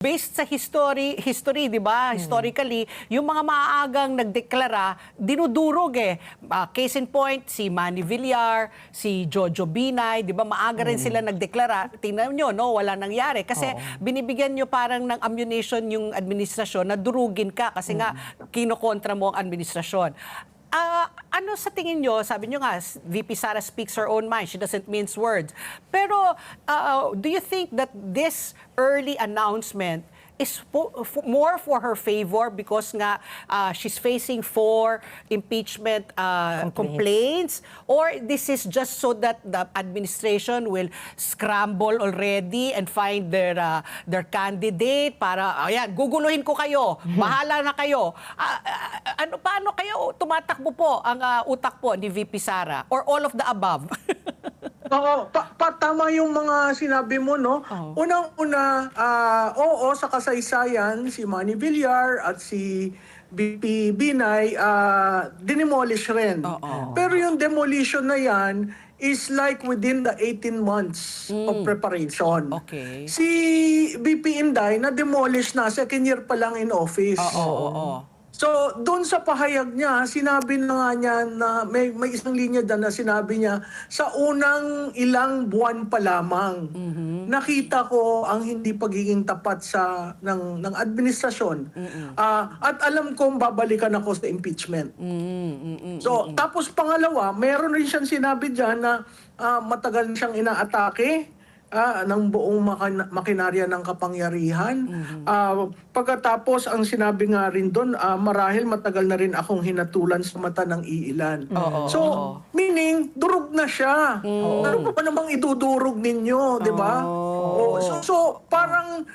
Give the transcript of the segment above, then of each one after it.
Based sa history, 'di ba? Historically, yung mga maagang nagdeklara, dinudurog eh. Case in point, si Manny Villar, si Jojo Binay, 'di ba? Maaga rin sila nagdeklara. Tingnan nyo, no, wala nangyari kasi binibigyan nyo parang ng ammunition yung administrasyon na durugin ka kasi nga kinokontra mo ang administrasyon. Ano sa tingin nyo, sabi nyo nga, VP Sara speaks her own mind, she doesn't mince words. Pero do you think that this early announcement is more for her favor because nga she's facing 4 impeachment complaints, or this is just so that the administration will scramble already and find their candidate para ayan, guguluhin ko kayo, bahala na kayo. Paano kayo tumatakbo po ang utak po ni VP Sara, or all of the above? Oo, tama yung mga sinabi mo, no? Unang-una, oo, sa kasaysayan, si Manny Villar at si VP Binay, dinemolish rin. Pero yung demolition na yan is like within the 18 months of preparation. Okay. Si VP Inday, na-demolish na, second year pa lang in office. So, doon sa pahayag niya, sinabi na nga niya na may isang linya dyan na sinabi niya, sa unang ilang buwan pa lamang, nakita ko ang hindi pagiging tapat ng administrasyon. At alam kong babalikan ako sa impeachment. So, tapos pangalawa, meron rin siyang sinabi dyan na matagal siyang inaatake ng buong makinarya ng kapangyarihan. Pagkatapos, ang sinabi nga rin doon, marahil matagal na rin akong hinatulan sa mata ng iilan. So, meaning, durog na siya. Ano pa namang idudurog ninyo, di ba? So, parang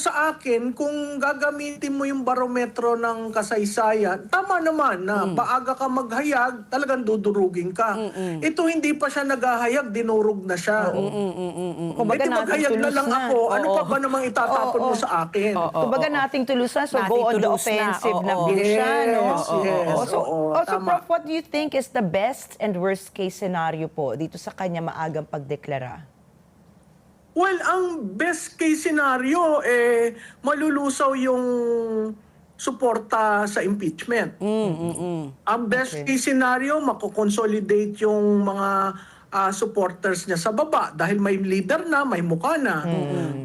sa akin, kung gagamitin mo yung barometro ng kasaysayan, tama naman na paaga ka maghayag, talagang dudurugin ka. Ito hindi pa siya naghahayag, dinurog na siya. Ito maghayag na lang ako, ano pa ba namang itatapon mo sa akin? Kumbaga nating tulusan, so go on the offensive na siya, no? Also, Prof, what do you think is the best and worst case scenario po dito sa kanya maagang pagdeklara? Well, ang best case scenario, malulusaw yung suporta sa impeachment. Ang best case scenario, makoconsolidate yung mga supporters niya sa baba dahil may leader na, may mukha na.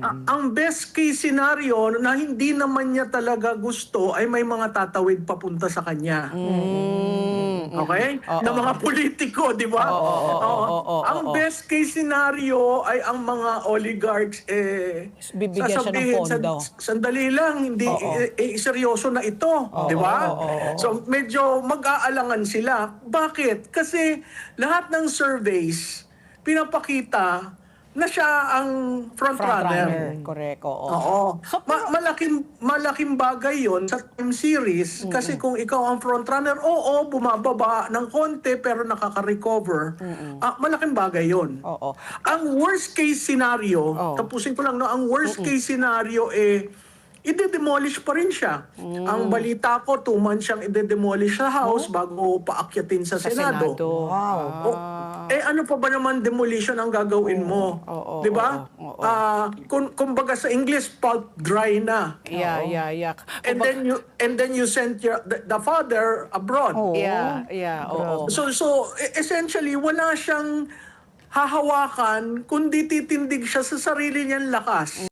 Ang best case scenario na hindi naman niya talaga gusto ay may mga tatawid papunta sa kanya. Okay? Na mga politiko, di ba? Ang best case scenario ay ang mga oligarchs Bibigyan siya ng pondo. Sandali lang, hindi seryoso na ito, di ba? So medyo mag-aalangan sila. Bakit? Kasi lahat ng surveys pinapakita na siya ang frontrunner. Correct, So, malaking bagay yon sa time series kasi kung ikaw ang frontrunner, bumababa ng konti pero nakaka-recover. Malaking bagay yon. Ang worst case scenario, tapusin ko lang, no, ang worst case scenario ide-demolish pa rin siya. Ang balita ko, 2 months siyang ide-demolish sa House bago paakyatin sa Senado. Ano pa ba naman demolition ang gagawin mo? Di ba? Kumbaga sa English, pulp dry na. Yeah. And then you send the father abroad. So essentially, wala siyang hahawakan kundi titindig siya sa sarili niyang lakas.